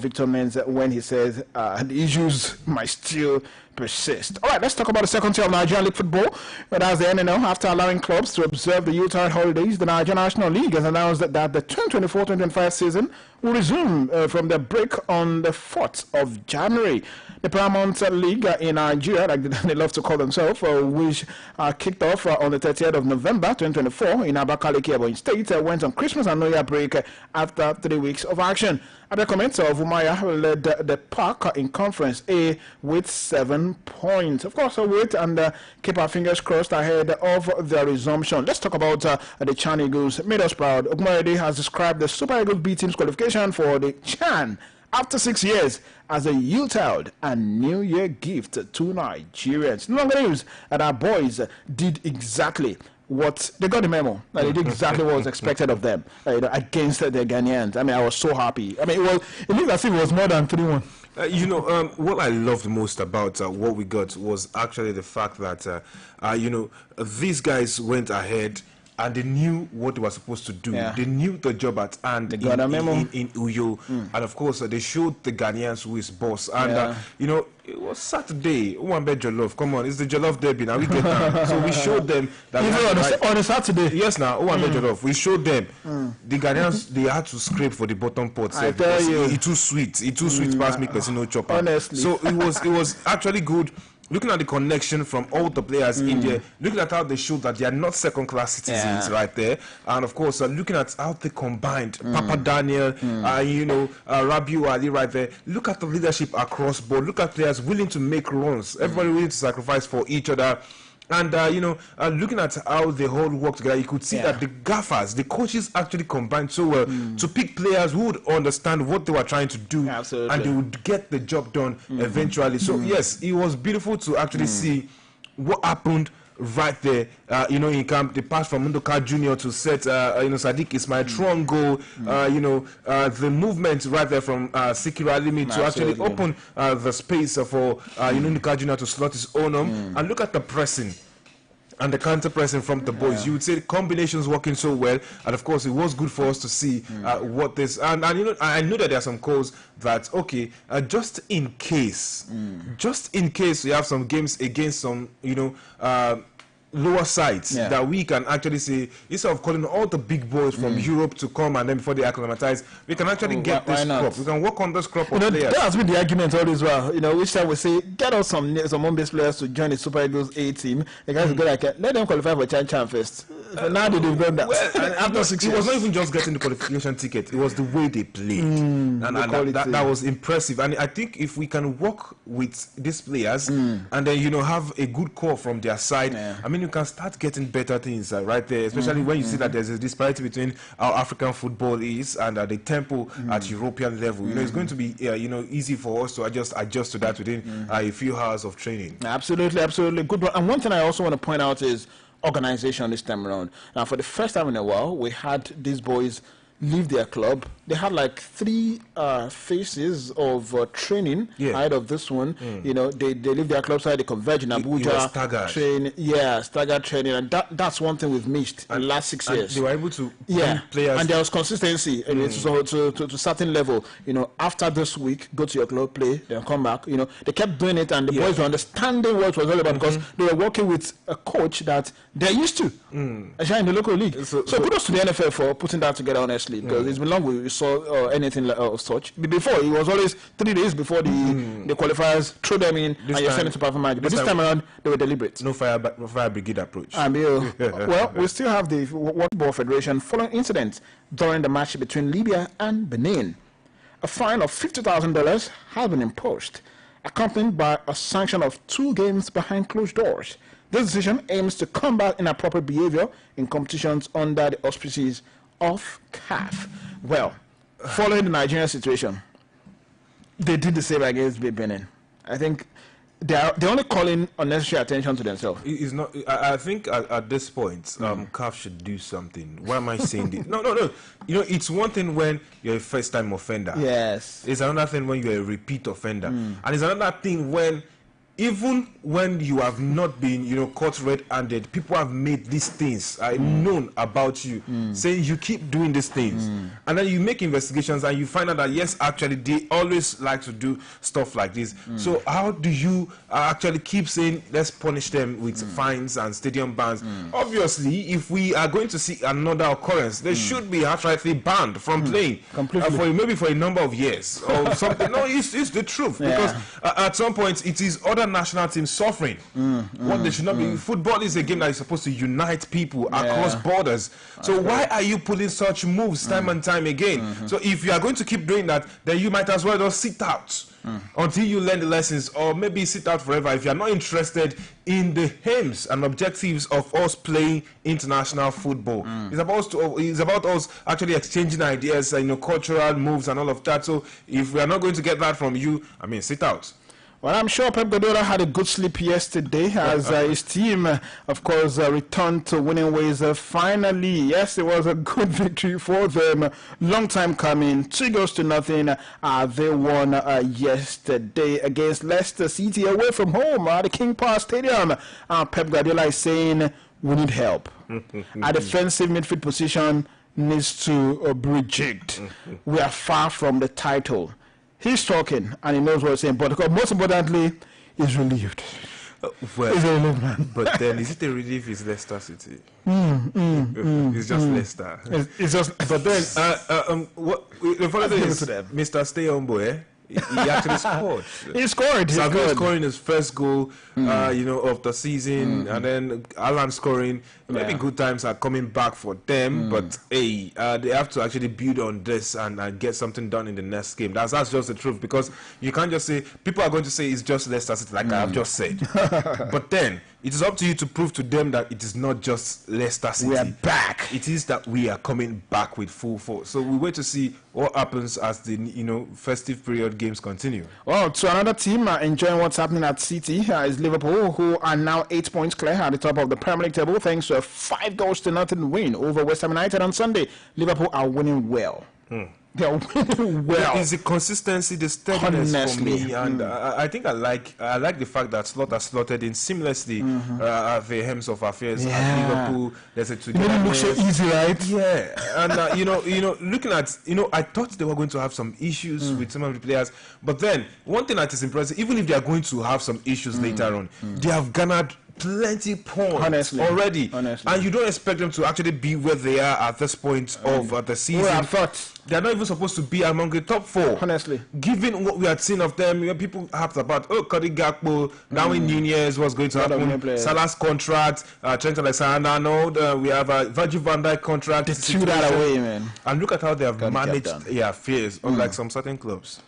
Victor means when he says the issues might still persist. All right, let's talk about the second tier of Nigerian League football. That's the NNL. After allowing clubs to observe the Utah holidays, the Nigerian National League has announced that the 2024-2025 season will resume from the break on the 4th of January. The Paramount League in Nigeria, like they love to call themselves, which kicked off on the 30th of November 2024 in Abakaliki, Ebonyi State, went on Christmas and New Year break after 3 weeks of action. At the comments of Umaya led the pack in Conference A with 7 points. Of course, we'll wait and keep our fingers crossed ahead of the resumption. Let's talk about the Chan Eagles. Made us proud. Ogumorede has described the Super Eagles B team's qualification for the Chan after 6 years as a Utah and New Year gift to Nigerians. No longer news that our boys did exactly what they got the memo. They did exactly what was expected of them against the Ghanaians. I mean, I was so happy. I mean, it looked as if it was more than 3-1. What I loved most about what we got was actually the fact that, these guys went ahead and they knew what they were supposed to do. Yeah. They knew the job at hand in Uyo. And of course, they showed the Ghanaians who is boss. And, it was Saturday. Uwambe Jollof. Come on, it's the Jollof Derby. Now we get down. So we showed them that. Even on a Saturday. Yes, now, Uwambe Jollof. We showed them. The Ghanaians, they had to scrape for the bottom pot. I tell you. It's too sweet. It's too sweet past me, Casino Chopper. Honestly. So it was actually good. Looking at the connection from all the players in there, looking at how they showed that they are not second-class citizens right there, and of course, looking at how they combined Papa Daniel, Rabiu Ali right there. Look at the leadership across board. Look at players willing to make runs. Everybody willing to sacrifice for each other. And, looking at how they all work together, you could see that the gaffers, the coaches actually combined so well to pick players who would understand what they were trying to do. Absolutely. And they would get the job done eventually. So, yes, it was beautiful to actually see what happened right there, in camp. They passed from Mundoka Jr. to set, Sadiq Ismail Tron goal, the movement right there from Sikira Alimi to actually open the space for, Mundoka Jr. to slot his own home. And look at the pressing and the counter pressing from the boys. You would say the combinations working so well, and of course it was good for us to see what this and I know that there are some calls that just in case we have some games against some lower sides that we can actually say, instead of calling all the big boys from Europe to come and then before they acclimatize, we can actually get this crop. We can work on this crop of players. That has been the argument always well. Which time we say, get us some home-based players to join the Super Eagles A team. The guys go let them qualify for Chan first. So now they've done that. After 6 years. It was not even just getting the qualification ticket. It was the way they played. And that was impressive. And I think if we can work with these players and then, have a good core from their side, I mean, you can start getting better things right there, especially when you see that there's a disparity between how African football is and the tempo at European level. It's going to be easy for us to adjust to that within a few hours of training. Absolutely good one. And one thing I also want to point out is organization this time around. Now, for the first time in a while, we had these boys leave their club. They had like 3 phases of training ahead of this one. They leave their club side, they converge in Abuja. Staggered training, and that's one thing we've missed in the last 6 years. They were able to players, and there was consistency to certain level. After this week, go to your club, play, then come back. They kept doing it, and the boys were understanding what it was all about because they were working with a coach that they're used to, especially in the local league. So kudos to the NFL for putting that together, honestly, because it's been long we saw anything of such. Before, it was always 3 days before the qualifiers, throw them in, and you're sending to perform magic. But this time around, they were deliberate. No fire brigade approach. Well, we still have the World Football Federation following incidents during the match between Libya and Benin. A fine of $50,000 has been imposed, accompanied by a sanction of 2 games behind closed doors. This decision aims to combat inappropriate behavior in competitions under the auspices of CAF. Well, following the Nigerian situation, they did the same against Benin. I think they're only calling unnecessary attention to themselves. It's not. I think at this point, CAF should do something. Why am I saying this? No. It's one thing when you're a first-time offender. Yes. It's another thing when you're a repeat offender, and it's another thing when even when you have not been, caught red-handed, people have made these things known about you, saying you keep doing these things. And then you make investigations and you find out that, yes, actually, they always like to do stuff like this. So how do you actually keep saying, let's punish them with fines and stadium bans? Obviously, if we are going to see another occurrence, they should be outrightly banned from playing maybe for a number of years or something. No, it's the truth. Because at some point, it is other national teams suffering. What they should not be. Football is a game that is supposed to unite people across borders. So why are you putting such moves time and time again? So if you are going to keep doing that, then you might as well just sit out until you learn the lessons, or maybe sit out forever if you are not interested in the aims and objectives of us playing international football. It's about us actually exchanging ideas, cultural moves and all of that. So if we are not going to get that from you, sit out. Well, I'm sure Pep Guardiola had a good sleep yesterday as his team, of course, returned to winning ways. Finally, yes, it was a good victory for them. Long time coming, 2-0. They won yesterday against Leicester City away from home at the King Power Stadium. Pep Guardiola is saying we need help. Our defensive midfield position needs to be rejigged. We are far from the title. He's talking and he knows what he's saying, but most importantly, he's relieved. He's relieved, man. But then, is it a relief? It's Leicester City. It's just Leicester. It's just. But then, the funny thing is, Mr. Stay on boy. He actually scored. He scored. Scoring his first goal, of the season, and then Alan scoring. Maybe good times are coming back for them, but they have to actually build on this and get something done in the next game. That's just the truth, because you can't just say, people are going to say it's just Leicester City, like I have just said. But then it is up to you to prove to them that it is not just Leicester City. We are back. It is that we are coming back with full force. So we wait to see what happens as the festive period games continue. Well, to another team enjoying what's happening at City is Liverpool, who are now 8 points clear at the top of the Premier League table thanks to a 5-0 win over West Ham United on Sunday. Liverpool are winning well. They are winning well. It's the consistency, the steadiness for me, and I think I like the fact that Slot has slotted in seamlessly at the helms of affairs at Liverpool. There's a togetherness. It looks so easy, right? Yeah, and looking at I thought they were going to have some issues with some of the players, but then one thing that is impressive, even if they are going to have some issues later on, they have garnered plenty points already, and you don't expect them to actually be where they are at this point of the season. Well, I thought they're not even supposed to be among the top 4. Honestly, given what we had seen of them, people harped about Cody Gakpo, Darwin Nunez, what's going to happen, Salah's contract, Trent Alexander-Arnold, we have Virgil van Dijk contract. They threw that away, man. And look at how they have managed their affairs, unlike some certain clubs.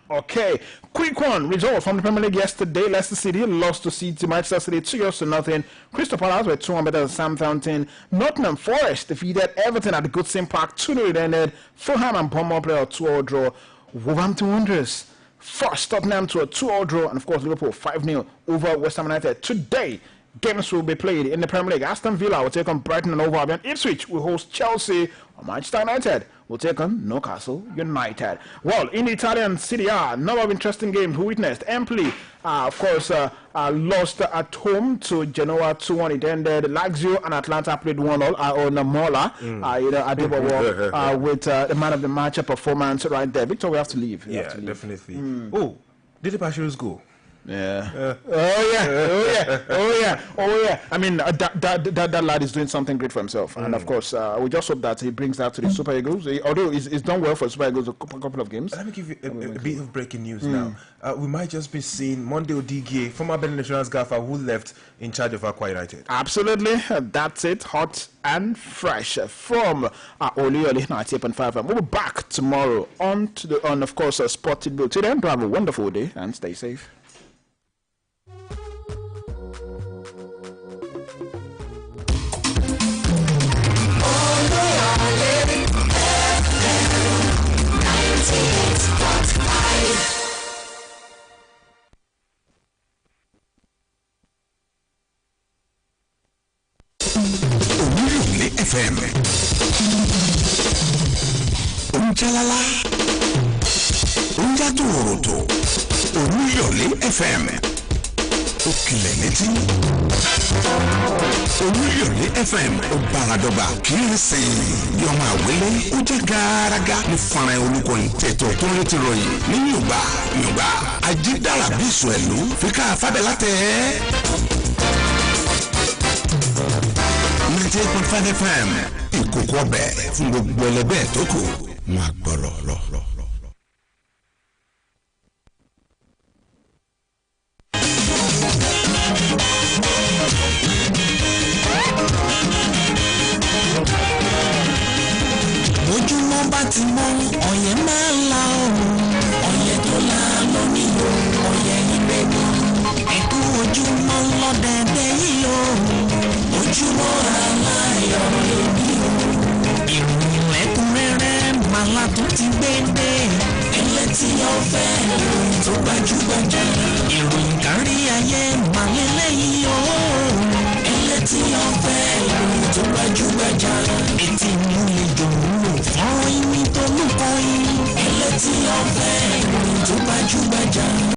Okay. Quick one. Result from the Premier League yesterday. Leicester City lost to City. Manchester City 2-0. Crystal Palace were 2-1 better than Southampton. Nottingham Forest defeated Everton at the Goodison Park. 2-0 it ended. Fulham and Bournemouth play a 2-2 draw. Wolverhampton Wanderers forced Tottenham to a 2-2 draw. And of course, Liverpool 5-0 over West Ham United. Today, games will be played in the Premier League. Aston Villa will take on Brighton and Hove Albion. Ipswich will host Chelsea. Manchester United will take on Newcastle United. Well, in the Italian Serie A, a number of interesting games we witnessed. Empoli, of course, lost at home to Genoa 2-1. It ended. Lazio and Atlanta played 1-0 on Mola. With the man of the match performance right there. Victor, we have to leave. Definitely. Oh, did the Bashiru's go? Yeah. Oh yeah. I mean, that lad is doing something great for himself, and of course, we just hope that he brings that to the Super Eagles. Although he's done well for Super Eagles a couple of games. Let me give you a bit of breaking news now. We might just be seeing Monday Odigie, former Benin Nationals gaffer, who left in charge of Aqua United. Absolutely, that's it. Hot and fresh from Oluyole 98.5. We'll be back tomorrow on of course Sport Tidbit. Till then, have a wonderful day and stay safe. Oluyole FM. Onjalala. Onjatoroto. Oluyole FM. ó kilẹ̀ létí. Oluyole FM ó báradọ́gba kì í sìn bí ọmọ àwélé ó jẹ́ gàràgà ní fara olùkọ́yìn tètò tó ń létí ròyìn ní yùngbà ajídára bí ìṣù ẹ̀lú fi ká fábẹ́lá tẹ̀ ẹ́. 98.5 FM ìkòkò ọbẹ̀ fún gbogbo ẹlẹgbẹ́ tó kù máa gbọ́rọ̀ lọ. Ojúmọ́ bá ti mọ́ ọ̀yẹ́ máa ń la oòrùn ọ̀yẹ́ tó la lómi o ọ̀yẹ́ ire ni ẹ̀kú ojúmọ́ lọ́dẹ̀dẹ̀ yìí o ojúmọ́ aláyọ̀ èmi o ìròyìn lẹ́kùnrẹ́rẹ́ màlá tó ti gbé dé ẹlẹ́tí ọ̀fẹ́ ìròyìn tó gbajúgbajà ìròyìn kárí ayé màlẹ́lẹ́yìn